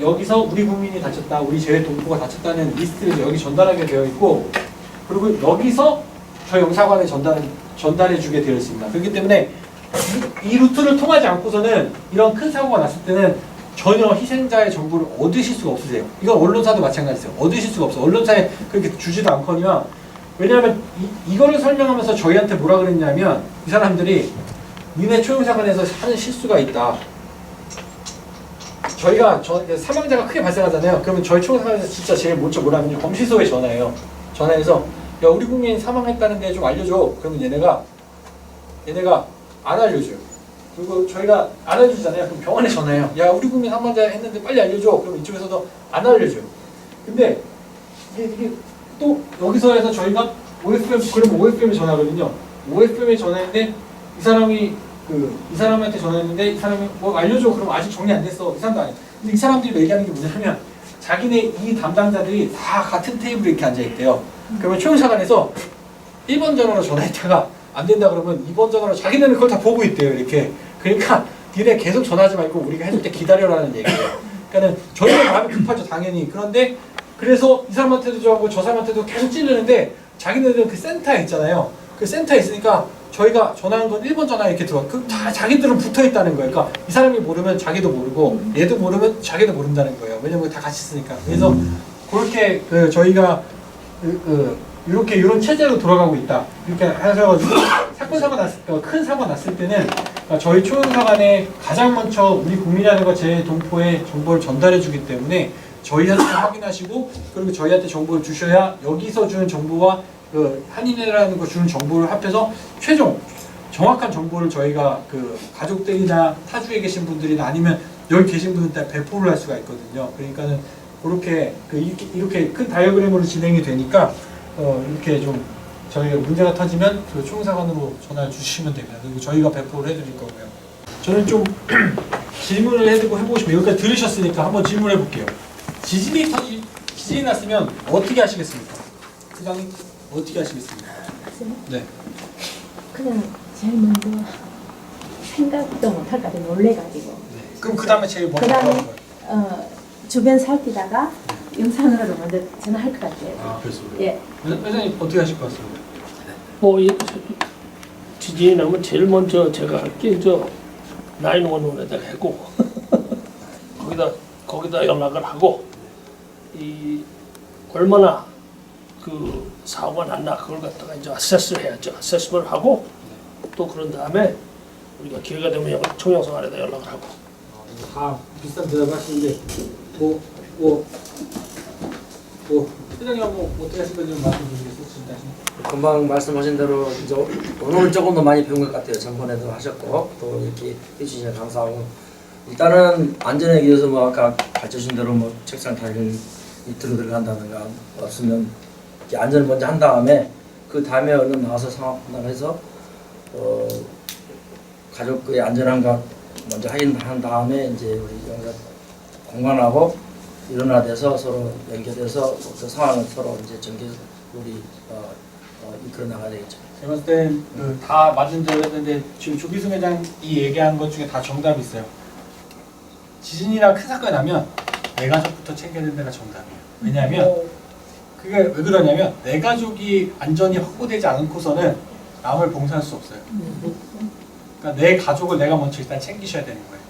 여기서 우리 국민이 다쳤다, 우리 재외 동포가 다쳤다는 리스트를 여기 전달하게 되어 있고, 그리고 여기서 저희 영사관에 전달해주게 되어 있습니다. 그렇기 때문에 이 루트를 통하지 않고서는 이런 큰 사고가 났을 때는 전혀 희생자의 정보를 얻으실 수가 없으세요. 이건 언론사도 마찬가지세요. 얻으실 수가 없어. 언론사에 그렇게 주지도 않거니와. 왜냐하면 이거를 설명하면서 저희한테 뭐라 그랬냐면 이 사람들이 니네 초용사관에서 하는 실수가 있다. 저희가 사망자가 크게 발생하잖아요. 그러면 저희 초용사관에서 진짜 제일 먼저 뭐라 하면 검시소에 전화해요. 전화해서 야 우리 국민 사망했다는데 좀 알려줘. 그러면 얘네가 안 알려줘요. 그리고 저희가 안 알려주잖아요. 그럼 병원에 전화해요. 야 우리 국민 사망자 했는데 빨리 알려줘. 그럼 이쪽에서도 안 알려줘요. 근데 이게 또 여기서 해서 저희가 그러면 OFM에 전화하거든요. OFM에 전화했는데 이 사람한테 전화했는데 이 사람이 뭐 알려줘. 그럼 아직 정리 안 됐어. 이 사람도 아니에요. 근데 이 사람들이 얘기하는 게 뭐냐면 자기네 이 담당자들이 다 같은 테이블에 이렇게 앉아있대요. 그러면 초용사관에서 1번 전화로 전화했다가 안 된다 그러면 2번 전화로 자기네는 그걸 다 보고 있대요. 이렇게. 그러니까 니네 계속 전화하지 말고 우리가 해줄 때 기다려라는 얘기예요. 그러니까 저희가 마음이 급하죠. 당연히. 그런데 그래서 이 사람한테도 저하고 저 사람한테도 계속 찌르는데 자기네들은 그 센터에 있잖아요. 그 센터에 있으니까 저희가 전화한 건 1번 전화에 이렇게 들어와. 다 자기들은 붙어 있다는 거예요. 그러니까 이 사람이 모르면 자기도 모르고 얘도 모르면 자기도 모른다는 거예요. 왜냐면 다 같이 쓰니까. 그래서 그렇게 저희가 이렇게 이런 체제로 돌아가고 있다. 이렇게 하셔가지고 큰 사고 났을 때는 저희 초용사관에 가장 먼저 우리 국민이라는 제 동포의 정보를 전달해주기 때문에 저희한테 확인하시고 그리고 저희한테 정보를 주셔야 여기서 주는 정보와 한인회라는 거 주는 정보를 합해서 최종 정확한 정보를 저희가 가족들이나 타주에 계신 분들이나 아니면 여기 계신 분들한테 배포를 할 수가 있거든요. 그러니까는 그렇게 이렇게 큰 다이어그램으로 진행이 되니까 이렇게 좀 저희가 문제가 터지면 총사관으로 전화를 주시면 됩니다. 그리고 저희가 배포를 해드릴 거고요. 저는 좀 질문을 해보고 싶어요. 여기까지 들으셨으니까 한번 질문해 볼게요. 지진이 났으면 어떻게 하시겠습니까? 회장님 어떻게 하시겠습니까? 네. 그냥 제일 먼저 생각도 못할 것 같아요. 놀래가지고. 네. 그럼 그 다음에 제일 먼저 그다음에 뭐라고 거예요? 주변 살피다가 영상으로 먼저 전화할 것 같아요. 아, 그래서 예. 회장님 어떻게 하실 것 같습니다? 뭐 지진이 나면 제일 먼저 제가 할 게 저 911에다가 하고 거기다 연락을 하고 얼마나 그 사고가 났나 그걸 갖다가 이제 어세스를 해야죠. 어세스를 하고 또 그런 다음에 우리가 기회가 되면 총영사관에다 연락을 하고. 다 비슷한 대답을 하시는데 회장님 어떻게 하실 건지 말씀 주시겠어요? 금방 말씀하신 대로 이제 오늘은 조금 더 많이 배운 것 같아요. 전번에도 하셨고 또 이렇게 해주시니 감사하고 일단은 안전에 위해서 뭐 아까 가르쳐주신 대로 뭐 책상 타일 밑으로 들어간다든가 없으면 이렇게 안전을 먼저 한 다음에 그 다음에 얼른 나와서 상황 판단해서 가족의 안전함과 먼저 한 다음에 이제 우리 영사 공간하고 일어나돼서 서로 연결해서 그 상황을 서로 이제 우리 이끌어 나가야 되겠죠. 제가 봤을 땐다 맞은 대로였는데 지금 조기승 회장이 얘기한 것 중에 다 정답이 있어요. 지진이나 큰 사건이 나면 내 가족부터 챙겨야 되는 데가 정답이에요. 왜냐하면 그게 왜 그러냐면 내 가족이 안전이 확보되지 않고서는 남을 봉사할 수 없어요. 그러니까 내 가족을 내가 먼저 일단 챙기셔야 되는 거예요.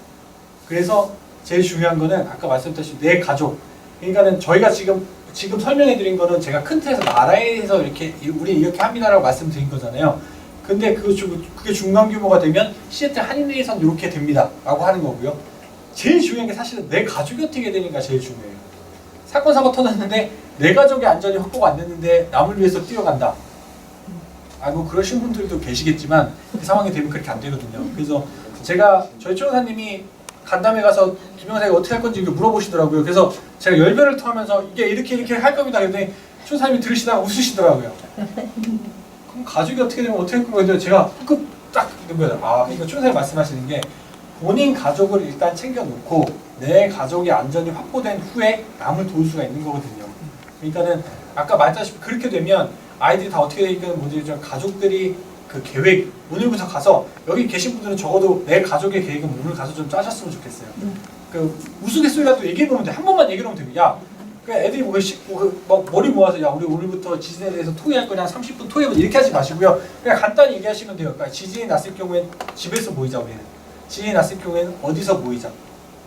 그래서 제일 중요한 거는 아까 말씀드렸듯이 내 가족. 그러니까는 저희가 지금 설명해 드린 거는 제가 큰 틀에서 나라에서 우리 이렇게 합니다라고 말씀드린 거잖아요. 근데 그게 중간 규모가 되면 시애틀 한인회에서는 이렇게 됩니다 라고 하는 거고요. 제일 중요한 게 사실은 내 가족이 어떻게 되는가 제일 중요해요. 사건 사고 터졌는데 내 가족의 안전이 확보가 안 됐는데 남을 위해서 뛰어간다. 뭐 그러신 분들도 계시겠지만 그 상황이 되면 그렇게 안 되거든요. 그래서 제가 저희 최원사님이 간담회 가서 김영사가 어떻게 할 건지 물어보시더라고요. 그래서 제가 열변을 토하면서 이게 이렇게 할 겁니다. 그랬더니 최원사님이 들으시다가 웃으시더라고요. 그럼 가족이 어떻게 되면 어떻게 할 건가요? 제가 딱 있는 거예요. 그러니까 최원사님 말씀하시는 게 본인 가족을 일단 챙겨놓고 내 가족의 안전이 확보된 후에 남을 도울 수가 있는 거거든요. 그러니까는 아까 말했다시피 그렇게 되면 아이들이 다 어떻게 되니까 문제죠. 가족들이 그 계획 오늘부터 가서 여기 계신 분들은 적어도 내 가족의 계획은 오늘 가서 좀 짜셨으면 좋겠어요. 그 우스갯소리라도 얘기해 보면 돼. 한 번만 얘기해 보면 됩니다. 야, 그냥 애들이 막 머리 모아서 야 우리 오늘부터 지진에 대해서 토의할 거냐 30분 토의해보자 이렇게 하지 마시고요. 그냥 간단히 얘기하시면 돼요. 그러니까 지진이 났을 경우엔 집에서 모이자 우리는. 지진이 났을 경우에는 어디서 모이자.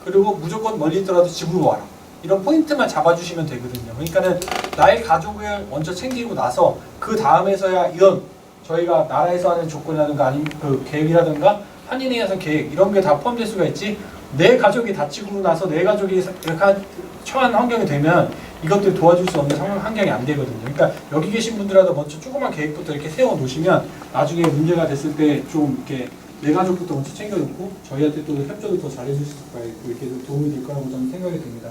그리고 무조건 멀리 있더라도 집으로 와라. 이런 포인트만 잡아주시면 되거든요. 그러니까는 나의 가족을 먼저 챙기고 나서 그 다음에서야 이런 저희가 나라에서 하는 조건이라든가 아니면 그 계획이라든가 한인회에서 계획 이런 게 다 포함될 수가 있지. 내 가족이 다치고 나서 내 가족이 이렇게 처한 환경이 되면 이것들 도와줄 수 없는 환경이 안 되거든요. 그러니까 여기 계신 분들라도 먼저 조그만 계획부터 이렇게 세워 놓으시면 나중에 문제가 됐을 때 좀 이렇게 내 가족부터 먼저 챙겨놓고 저희한테 또 협조도 더 잘해줄 수 있을까 이렇게 도움이 될 거라고 저는 생각이 듭니다.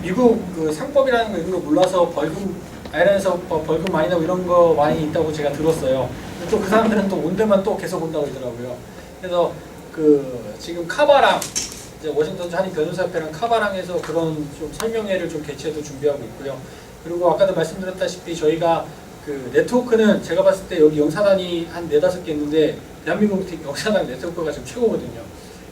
미국 그 상법이라는 거 이런 거 몰라서 벌금 아이란에서 벌금 많이 나고 이런 거 많이 있다고 제가 들었어요. 또 그 사람들은 또 온 데만 또 계속 온다고 그러더라고요. 그래서 그 지금 카바랑 이제 워싱턴주 한인 변호사협회랑 카바랑에서 그런 좀 설명회를 좀 개최도 준비하고 있고요. 그리고 아까도 말씀드렸다시피 저희가 그 네트워크는 제가 봤을 때 여기 영사단이 한 4-5개 있는데 대한민국 영사단 네트워크가 지금 최고거든요.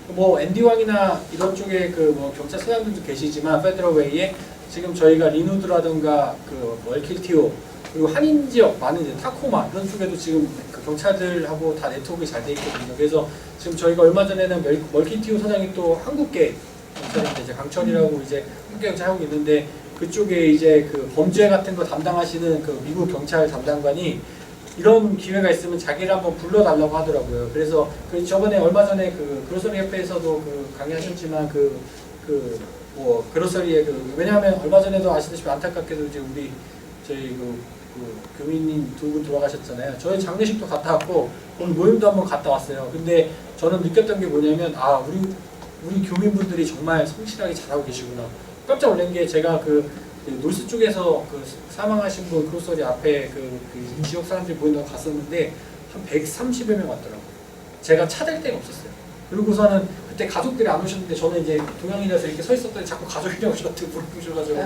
뭐 앤디왕이나 이런 쪽에 그 뭐 경찰 사장들도 계시지만 페더럴웨이에 지금 저희가 리누드라든가 그 멀킬티오 그리고 한인 지역 많은 이제 타코마 이런 쪽에도 지금 그 경찰들하고 다 네트워크가 잘 돼 있거든요. 그래서 지금 저희가 얼마 전에는 멀킬티오 사장이 또 한국계 경찰인데 이제 강천이라고 이제 한국계 경찰 하고 있는데 그쪽에 이제 그 범죄 같은 거 담당하시는 그 미국 경찰 담당관이 이런 기회가 있으면 자기를 한번 불러달라고 하더라고요. 그래서 그 저번에 얼마 전에 그 그로서리 협회에서도 그 강의하셨지만 뭐 그로서리에 왜냐하면 얼마 전에도 아시다시피 안타깝게도 이제 우리 저희 교민님 2분 돌아가셨잖아요. 저희 장례식도 갔다 왔고 오늘 모임도 한번 갔다 왔어요. 근데 저는 느꼈던 게 뭐냐면 우리 교민분들이 정말 성실하게 잘하고 계시구나. 깜짝 놀란 게 제가 그 놀스 쪽에서 그 사망하신 분 크로스리 앞에 그 지역 사람들이 보인다고 갔었는데 한 130여 명 왔더라고요. 제가 찾을 데가 없었어요. 그리고서는 그때 가족들이 안 오셨는데 저는 이제 동양인이라서 이렇게 서 있었더니 자꾸 가족이라고 저한테 물어보셔가지고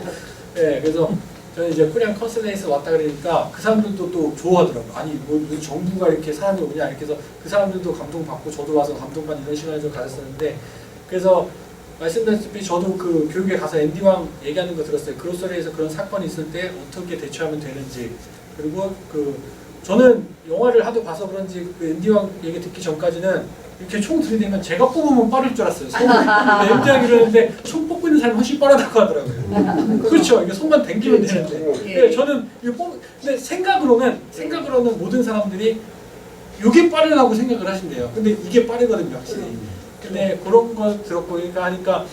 네, 그래서 저는 이제 코리안 컨설레이스 왔다 그러니까 그 사람들도 또 좋아하더라고요. 아니 뭐 정부가 이렇게 사람이 오냐 이렇게 해서 그 사람들도 감동받고 저도 와서 감동받는 이런 시간을 좀 가졌었는데 그래서 말씀드렸다시피 저도 그 교육에 가서 앤디왕 얘기하는 거 들었어요. 그로서리에서 그런 사건이 있을 때 어떻게 대처하면 되는지 그리고 저는 영화를 하도 봐서 그런지 그 앤디왕 얘기 듣기 전까지는 이렇게 총 들이대면 제가 뽑으면 빠를 줄 알았어요. 앤디왕 이러는데 총 뽑고 있는 사람이 훨씬 빠르다고 하더라고요. 그렇죠. 이게 손만 당기면 되는데 저는 이거 근데 생각으로는 모든 사람들이 이게 빠르다고 생각을 하신대요. 근데 이게 빠르거든요, 확실히. 근데 그런 거 들었고 그러니까 하니까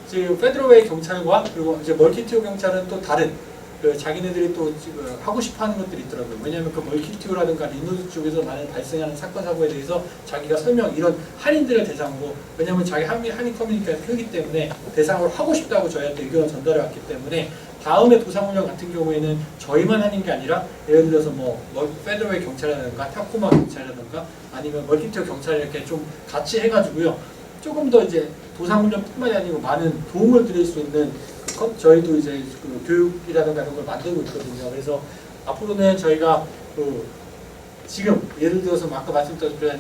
지금 페더럴웨이 경찰과 그리고 이제 멀키티오 경찰은 또 다른 그 자기네들이 또 지금 하고 싶어하는 것들이 있더라고요. 왜냐하면 그 멀키티오라든가 리노드 쪽에서 많은 발생하는 사건 사고에 대해서 자기가 이런 한인들을 대상으로 왜냐하면 자기 한인 커뮤니티가 크기 때문에 대상으로 하고 싶다고 저희한테 의견을 전달해 왔기 때문에 다음에 도상훈련 같은 경우에는 저희만 하는 게 아니라 예를 들어서 뭐 페더럴웨이 경찰이라든가 타코마 경찰이라든가 아니면 멀키티오 경찰 이렇게 좀 같이 해가지고요. 조금 더 이제 도상훈련뿐만이 아니고 많은 도움을 드릴 수 있는 저희도 이제 그 교육이라든가 이런 걸 만들고 있거든요. 그래서 앞으로는 저희가 지금 예를 들어서 아까 말씀드렸던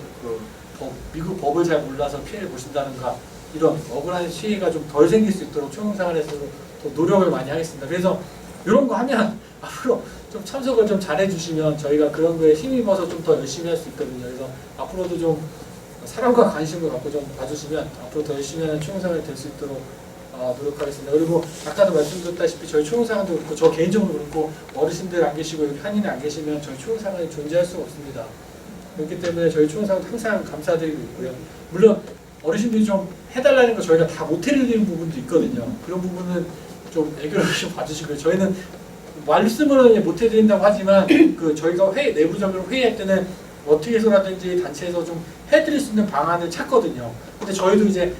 미국 법을 잘 몰라서 피해를 보신다든가 이런 억울한 시위가 좀 덜 생길 수 있도록 총영사관에서도 더 노력을 많이 하겠습니다. 그래서 이런 거 하면 앞으로 좀 참석을 좀 잘해주시면 저희가 그런 거에 힘입어서 좀 더 열심히 할 수 있거든요. 그래서 앞으로도 좀 사랑과 관심을 갖고 좀 봐주시면 앞으로 더 열심히 하는 총영사관이 될 수 있도록 노력하겠습니다. 그리고 아까도 말씀드렸다시피 저희 총영사관도 그렇고 저 개인적으로 그렇고 어르신들 안 계시고 여기 한인이 안 계시면 저희 총영사관이 존재할 수가 없습니다. 그렇기 때문에 저희 총영사관 항상 감사드리고 있고요. 물론 어르신들이 좀 해달라는 거 저희가 다 못 해드리는 부분도 있거든요. 그런 부분은 좀 애교를 좀 봐주시고요. 저희는 말씀으로는 못 해드린다고 하지만 저희가 내부적으로 회의할 때는 어떻게 해서라든지 단체에서 좀 해드릴 수 있는 방안을 찾거든요. 근데 저희도 이제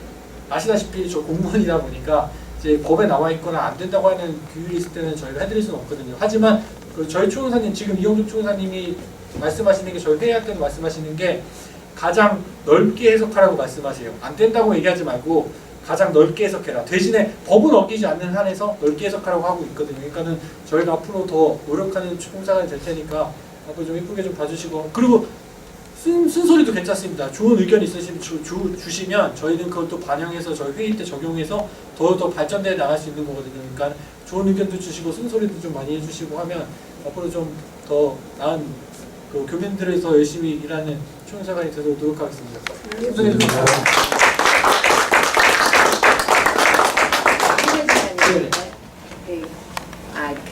아시다시피 저 공무원이다 보니까 이제 법에 나와 있거나 안 된다고 하는 규율이 있을 때는 저희가 해드릴 수는 없거든요. 하지만 그 저희 총무사님 지금 이영준 총무사님이 말씀하시는 게 저희 회의할 때도 말씀하시는 게 가장 넓게 해석하라고 말씀하세요. 안 된다고 얘기하지 말고 가장 넓게 해석해라. 대신에 법은 어기지 않는 한에서 넓게 해석하라고 하고 있거든요. 그러니까는 저희가 앞으로 더 노력하는 총사가 될 테니까 앞으로 좀 예쁘게 좀 봐주시고, 그리고 쓴소리도 괜찮습니다. 좋은 의견 있으시면 주시면 저희는 그걸 또 반영해서 저희 회의 때 적용해서 더 발전돼 나갈 수 있는 거거든요. 그러니까 좋은 의견도 주시고 쓴소리도 좀 많이 해주시고 하면 앞으로 좀 더 나은 그 교민들에서 열심히 일하는 총사관이 되도록 노력하겠습니다. 감사합니다. 그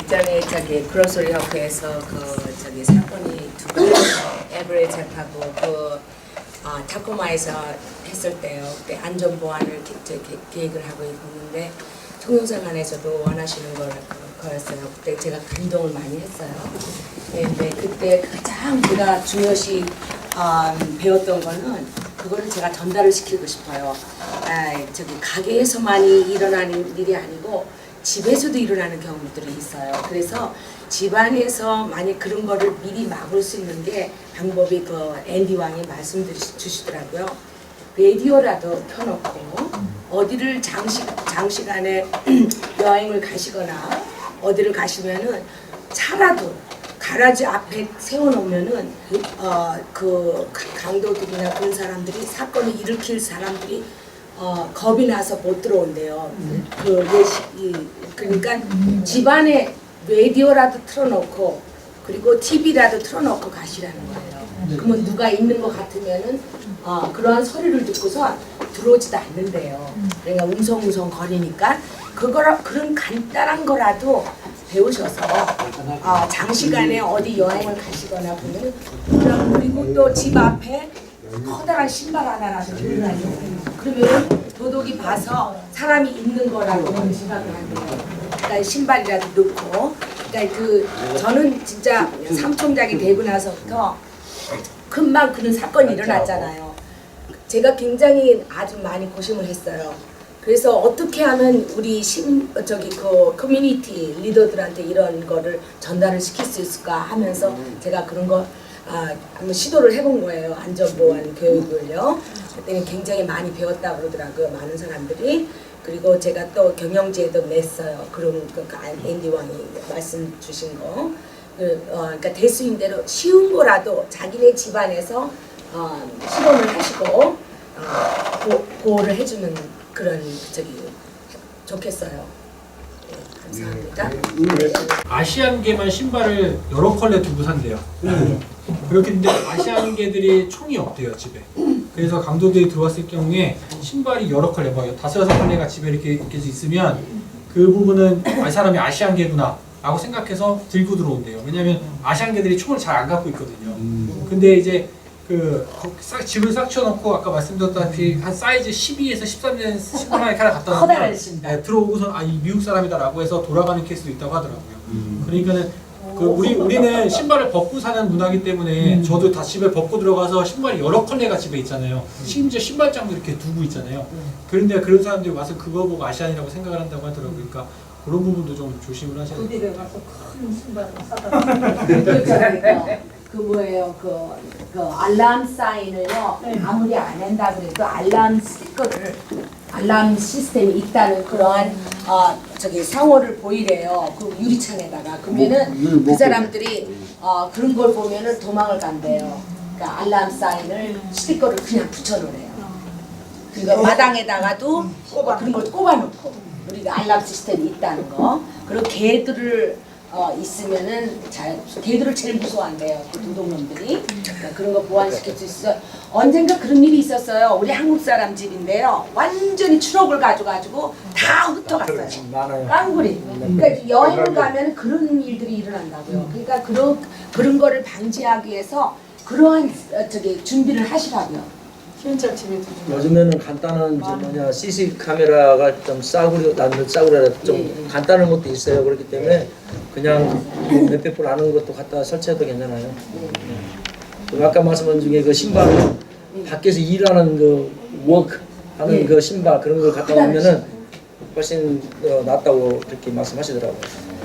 전에 저기 그로서리 협회에서 사건이 두 번 에버레지하고 타코마에서 했을 때요. 그때 안전 보안을 계획을 하고 있는데 총영사관에서도 원하시는 거였어요. 그때 제가 감동을 많이 했어요. 근데 그때 가장 제가 중요시 배웠던 거는 그거를 제가 전달을 시키고 싶어요. 가게에서만이 일어나는 일이 아니고 집에서도 일어나는 경우들이 있어요. 그래서 집안에서 만약 그런 거를 미리 막을 수 있는 게 방법이 앤디 왕이 주시더라고요. 라디오라도 켜놓고 어디를 장시간에 여행을 가시거나 어디를 가시면은 차라도 가라지 앞에 세워놓으면은 그 강도들이나 그런 사람들이 사건을 일으킬 사람들이 겁이 나서 못 들어온대요. 그러니까 집안에 라디오라도 틀어놓고 그리고 TV라도 틀어놓고 가시라는 거예요. 그러면 누가 있는 것 같으면은 그러한 소리를 듣고서 들어오지도 않는데요. 그러니까 웅성웅성 거리니까 그런 간단한 거라도 배우셔서 장시간에 어디 여행을 가시거나 보면 그리고 또 집 앞에 커다란 신발 하나라도 들어가요. 그러면 도둑이 봐서 사람이 있는 거라고 생각을 한대요. 그러니까 신발이라도 넣고. 그러니까 저는 진짜 삼총장이 되고 나서부터 금방 그런 사건이 일어났잖아요. 제가 굉장히 아주 많이 고심을 했어요. 그래서 어떻게 하면 우리 커뮤니티 리더들한테 이런 거를 전달을 시킬 수 있을까 하면서 제가 그런 거 한번 시도를 해본 거예요. 안전보안 교육을요. 그때는 굉장히 많이 배웠다고 그러더라고요. 많은 사람들이. 그리고 제가 또 경영지에도 냈어요. 그런 앤디 왕이 말씀 주신 거. 그러니까 대수인대로 쉬운 거라도 자기네 집안에서 실험을 하시고 보호를 해주는 그런 좋겠어요. 감사합니다. 아시안계만 신발을 여러 컬레 두고 산대요. 그렇게 근데 아시안계들이 총이 없대요 집에. 그래서 강도들이 들어왔을 경우에 신발이 여러 컬레, 뭐 5-6컬레가 집에 이렇게 있으면 그 부분은 사람이 아시안계구나 라고 생각해서 들고 들어온대요. 왜냐하면 아시안계들이 총을 잘 안 갖고 있거든요. 근데 이제 집을 싹 치워놓고 아까 말씀드렸다시피 한 사이즈 12에서 13년 신발 하나 갖다 놓으면 들어오고서 이 미국 사람이다라고 해서 돌아가는 케이스도 있다고 하더라고요. 그러니까는 우리는 신발을 벗고 사는 문화이기 때문에 저도 다 집에 벗고 들어가서 신발이 여러 컬레가 집에 있잖아요. 심지어 신발장도 이렇게 두고 있잖아요. 그런데 그런 사람들이 와서 그거 보고 아시안이라고 생각을 한다고 하더라고요. 그러니까 그런 부분도 좀 조심을 하셔야 돼요. 어디를 가서 큰 신발을 사다 그 알람 사인을요. 아무리 안 한다 그래도 알람 스티커를 알람 시스템이 있다는 그러한 상호를 보이래요. 그 유리창에다가. 그러면은 그 사람들이 그런 걸 보면은 도망을 간대요. 그러니까 알람 사인을 스티커를 그냥 붙여놓으래요. 그러니까 마당에다가도 그런 걸 꼽아놓고 우리가 알람 시스템이 있다는 거. 그리고 개들을 있으면은 개들을 제일 무서워한대요. 그 도둑놈들이. 그러니까 그런 거 보완시킬 수 있어. 언젠가 그런 일이 있었어요. 우리 한국 사람 집인데요. 완전히 추억을 가지고 다 흩어갔어요. 깡구리. 그러니까 여행을 가면 그런 일들이 일어난다고요. 그러니까 그런 거를 방지하기 위해서 그러한 준비를 하시라고요. 요즘에는 간단한 CC 카메라가 좀 싸구려라 좀 간단한 것도 있어요. 그렇기 때문에 그냥 몇백 불 아는 것도 갖다 설치해도 괜찮아요. 그리고 아까 말씀한 중에 그 신발은 밖에서 일하는 그 워크 하는 예. 그 신발 그런 걸 갖다 놓으면은 훨씬 낫다고 그렇게 말씀하시더라고요.